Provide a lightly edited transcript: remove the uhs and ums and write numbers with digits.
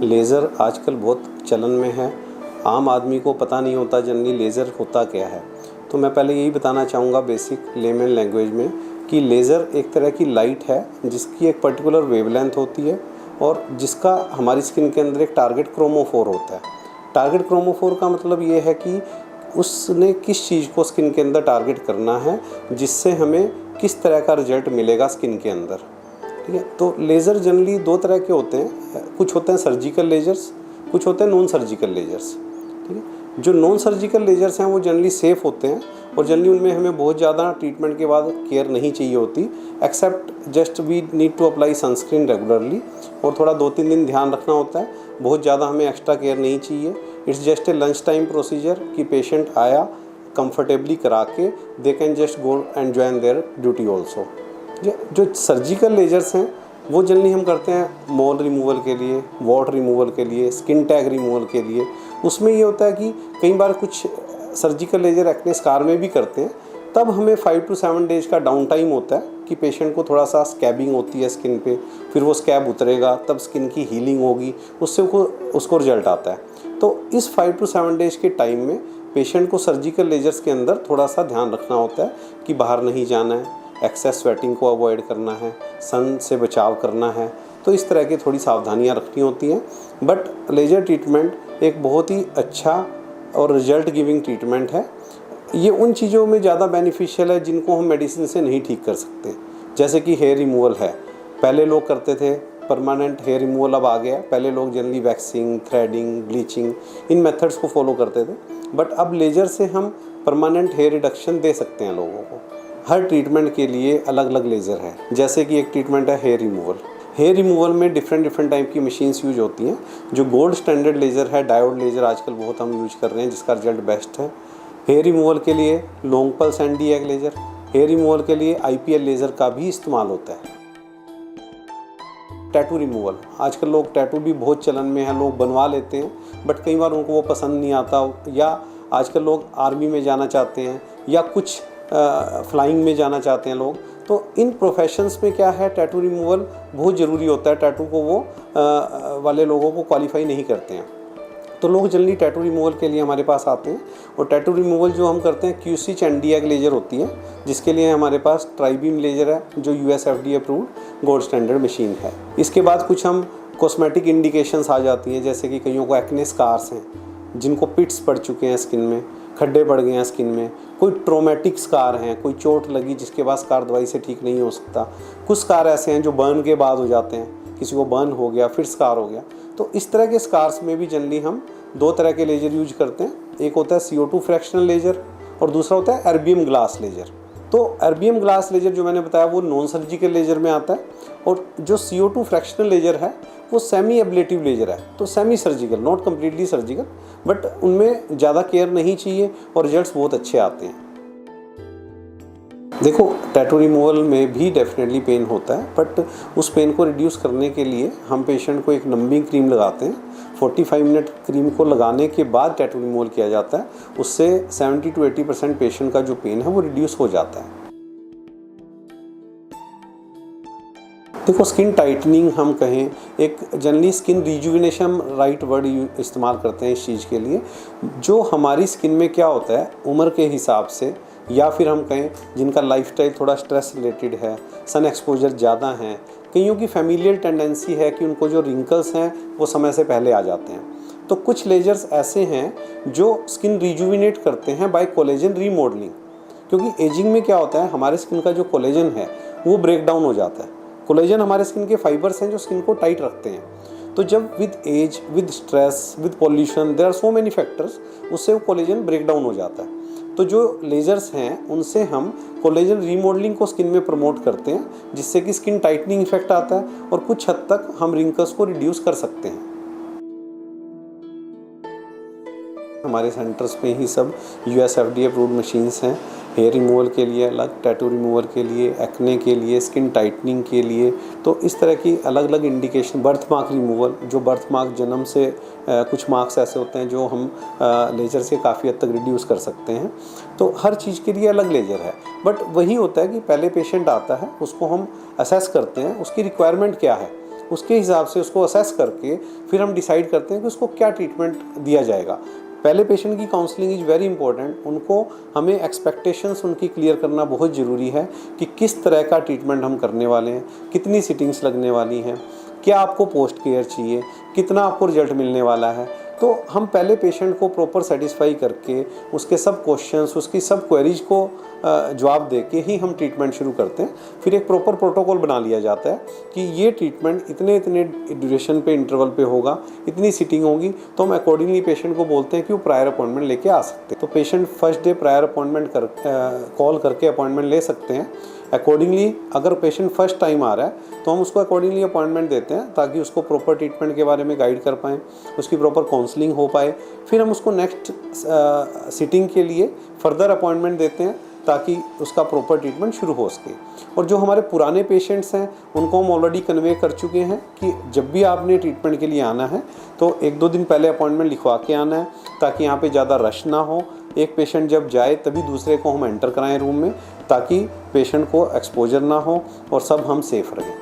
Laser आजकल बहुत चलन में है। आम आदमी को पता नहीं होता जनरली लेज़र होता क्या है। तो मैं पहले यही बताना चाहूँगा बेसिक लेमन लैंग्वेज में कि लेज़र एक तरह की लाइट है जिसकी एक पर्टिकुलर वेवलेंथ होती है और जिसका हमारी स्किन के अंदर एक टारगेट क्रोमोफोर होता है। टारगेट क्रोमोफोर का मतलब ये है कि उसने किस चीज़ को स्किन के अंदर टारगेट करना है जिससे हमें किस तरह का रिजल्ट मिलेगा स्किन के अंदर। ठीक है, तो लेज़र जनरली दो तरह के होते हैं। कुछ होते हैं सर्जिकल लेजर्स, कुछ होते हैं नॉन सर्जिकल लेजर्स। ठीक है, जो नॉन सर्जिकल लेजर्स हैं वो जनरली सेफ़ होते हैं और जनरली उनमें हमें बहुत ज़्यादा ट्रीटमेंट के बाद केयर नहीं चाहिए होती, except just we need to apply sunscreen regularly और थोड़ा 2-3 दिन ध्यान रखना होता है। बहुत ज़्यादा हमें एक्स्ट्रा केयर नहीं चाहिए। It's just a lunch time procedure कि पेशेंट आया कंफर्टेबली करा के they can just go and join there duty also. जो सर्जिकल लेजर्स हैं वो जनरली हम करते हैं मोल रिमूवल के लिए, वॉट रिमूवल के लिए, स्किन टैग रिमूवल के लिए। उसमें ये होता है कि कई बार कुछ सर्जिकल लेजर एक्ने स्कार में भी करते हैं, तब हमें 5 to 7 डेज का डाउन टाइम होता है कि पेशेंट को थोड़ा सा स्कैबिंग होती है स्किन पे, फिर वो स्कैब उतरेगा, तब स्किन की हीलिंग होगी, उससे उसको रिजल्ट आता है। तो इस 5 to 7 डेज के टाइम में पेशेंट को सर्जिकल लेजर्स के अंदर थोड़ा सा ध्यान रखना होता है कि बाहर नहीं जाना है, एक्सेस स्वेटिंग को अवॉइड करना है, सन से बचाव करना है। तो इस तरह की थोड़ी सावधानियां रखनी होती हैं। बट लेजर ट्रीटमेंट एक बहुत ही अच्छा और रिजल्ट गिविंग ट्रीटमेंट है। ये उन चीज़ों में ज़्यादा बेनिफिशियल है जिनको हम मेडिसिन से नहीं ठीक कर सकते। जैसे कि हेयर रिमूवल है, पहले लोग करते थे परमानेंट हेयर रिमूवल, अब आ गया। पहले लोग जनरली वैक्सिंग, थ्रेडिंग, ब्लीचिंग इन मेथड्स को फॉलो करते थे, बट अब लेजर से हम परमानेंट हेयर रिडक्शन दे सकते हैं लोगों को। हर ट्रीटमेंट के लिए अलग अलग लेज़र है। जैसे कि एक ट्रीटमेंट है हेयर रिमूवल। हेयर रिमूवल में डिफरेंट टाइप की मशीन्स यूज होती हैं। जो गोल्ड स्टैंडर्ड लेज़र है, डायोड लेज़र आजकल बहुत हम यूज कर रहे हैं जिसका रिजल्ट बेस्ट है। हेयर रिमूवल के लिए long pulse Nd:YAG laser, hair removal के लिए IPL लेज़र का भी इस्तेमाल होता है। टैटू रिमूवल, आजकल लोग टैटू भी बहुत चलन में है, लोग बनवा लेते हैं, बट कई बार उनको वो पसंद नहीं आता, या आजकल लोग आर्मी में जाना चाहते हैं या कुछ फ्लाइंग में जाना चाहते हैं लोग। तो इन प्रोफेशंस में क्या है, टैटू रिमूवल बहुत ज़रूरी होता है। टैटू को वो वाले लोगों को क्वालिफाई नहीं करते हैं, तो लोग जनरली टैटू रिमूवल के लिए हमारे पास आते हैं। और टैटू रिमूवल जो हम करते हैं QC Nd:YAG लेज़र होती है, जिसके लिए हमारे पास ट्राईबीम लेज़र है जो US FDA approved gold standard machine है। इसके बाद कुछ हम कॉस्मेटिक इंडिकेशंस आ जाती हैं, जैसे कि कईयों को एक्ने स्कार्स हैं, जिनको पिट्स पड़ चुके हैं स्किन में, खड्डे पड़ गए हैं स्किन में, कोई ट्रोमेटिक स्कार हैं, कोई चोट लगी जिसके बाद स्कार दवाई से ठीक नहीं हो सकता। कुछ स्कार ऐसे हैं जो बर्न के बाद हो जाते हैं, किसी को बर्न हो गया फिर स्कार हो गया। तो इस तरह के स्कार्स में भी जनरली हम 2 तरह के लेज़र यूज करते हैं। एक होता है CO2 फ्रैक्शनल लेज़र और दूसरा होता है एर्बियम ग्लास लेज़र। तो एर्बियम ग्लास लेज़र जो मैंने बताया वो नॉन सर्जिकल लेज़र में आता है, और जो CO2 फ्रैक्शनल लेज़र है वो सेमी एब्लेटिव लेज़र है, तो semi surgical, not completely surgical, but उनमें ज़्यादा केयर नहीं चाहिए और रिजल्ट्स बहुत अच्छे आते हैं। देखो, टैटू रिमूवल में भी डेफिनेटली पेन होता है, बट उस पेन को रिड्यूस करने के लिए हम पेशेंट को एक नंबिंग क्रीम लगाते हैं। 45 मिनट क्रीम को लगाने के बाद टैटू रिमूवल किया जाता है। उससे 70 to 80% पेशेंट का जो पेन है वो रिड्यूस हो जाता है। देखो, स्किन टाइटनिंग हम कहें, एक generally skin rejuvenation right word इस्तेमाल करते हैं इस चीज़ के लिए। जो हमारी स्किन में क्या होता है उम्र के हिसाब से, या फिर हम कहें जिनका लाइफस्टाइल थोड़ा स्ट्रेस रिलेटेड है, सन एक्सपोजर ज़्यादा है, कईयों की फैमिलियल टेंडेंसी है कि उनको जो रिंकल्स हैं वो समय से पहले आ जाते हैं। तो कुछ लेजर्स ऐसे हैं जो स्किन रिजुविनेट करते हैं बाय कोलेजन रीमॉडलिंग। क्योंकि एजिंग में क्या होता है, हमारे स्किन का जो कोलेजन है वो ब्रेक डाउन हो जाता है। कोलेजन हमारे स्किन के फाइबर्स हैं जो स्किन को टाइट रखते हैं। तो जब with age, with stress, with pollution, there are so many factors, उससे वो कोलेजन ब्रेक डाउन हो जाता है। तो जो लेजर्स हैं उनसे हम कोलेजन रीमॉडलिंग को स्किन में प्रमोट करते हैं, जिससे कि स्किन टाइटनिंग इफेक्ट आता है और कुछ हद तक हम रिंकल्स को रिड्यूस कर सकते हैं। हमारे सेंटर्स में ही सब US FDA अप्रूव्ड मशीन्स हैं, हेयर रिमूवल के लिए अलग, टैटू रिमूवल के लिए, एक्ने के लिए, स्किन टाइटनिंग के लिए। तो इस तरह की अलग अलग इंडिकेशन, बर्थ मार्क रिमूवल, जो बर्थ मार्क जन्म से कुछ मार्क्स ऐसे होते हैं जो हम लेज़र से काफ़ी हद तक रिड्यूस कर सकते हैं। तो हर चीज़ के लिए अलग लेज़र है, बट वही होता है कि पहले पेशेंट आता है, उसको हम असेस करते हैं उसकी रिक्वायरमेंट क्या है। उसके हिसाब से उसको असेस करके फिर हम डिसाइड करते हैं कि उसको क्या ट्रीटमेंट दिया जाएगा। पहले पेशेंट की काउंसलिंग इज़ वेरी इंपॉर्टेंट। उनको हमें एक्सपेक्टेशंस उनकी क्लियर करना बहुत ज़रूरी है कि किस तरह का ट्रीटमेंट हम करने वाले हैं, कितनी सिटिंग्स लगने वाली हैं, क्या आपको पोस्ट केयर चाहिए, कितना आपको रिजल्ट मिलने वाला है। तो हम पहले पेशेंट को प्रॉपर सेटिस्फाई करके उसके सब क्वेश्चंस, उसकी सब क्वेरीज को जवाब दे के ही हम ट्रीटमेंट शुरू करते हैं। फिर एक प्रॉपर प्रोटोकॉल बना लिया जाता है कि ये ट्रीटमेंट इतने इतने ड्यूरेशन पे, इंटरवल पे होगा, इतनी सीटिंग होगी, तो हम अकॉर्डिंगली पेशेंट को बोलते हैं कि वो प्रायर अपॉइंटमेंट लेके आ सकते हैं। तो patient first day prior appointment call करके अपॉइंटमेंट ले सकते हैं। अकॉर्डिंगली अगर पेशेंट फर्स्ट टाइम आ रहा है तो हम उसको अकॉर्डिंगली अपॉइंटमेंट देते हैं ताकि उसको प्रॉपर ट्रीटमेंट के बारे में गाइड कर पाएँ, उसकी प्रॉपर काउंसलिंग हो पाए। फिर हम उसको नेक्स्ट सिटिंग के लिए फर्दर अपॉइंटमेंट देते हैं ताकि उसका प्रॉपर ट्रीटमेंट शुरू हो सके। और जो हमारे पुराने पेशेंट्स हैं उनको हम ऑलरेडी कन्वे कर चुके हैं कि जब भी आपने ट्रीटमेंट के लिए आना है तो 1-2 दिन पहले अपॉइंटमेंट लिखवा के आना है ताकि यहाँ पे ज़्यादा रश ना हो। एक पेशेंट जब जाए तभी दूसरे को हम एंटर कराएं रूम में, ताकि पेशेंट को एक्सपोजर ना हो और सब हम सेफ रहें।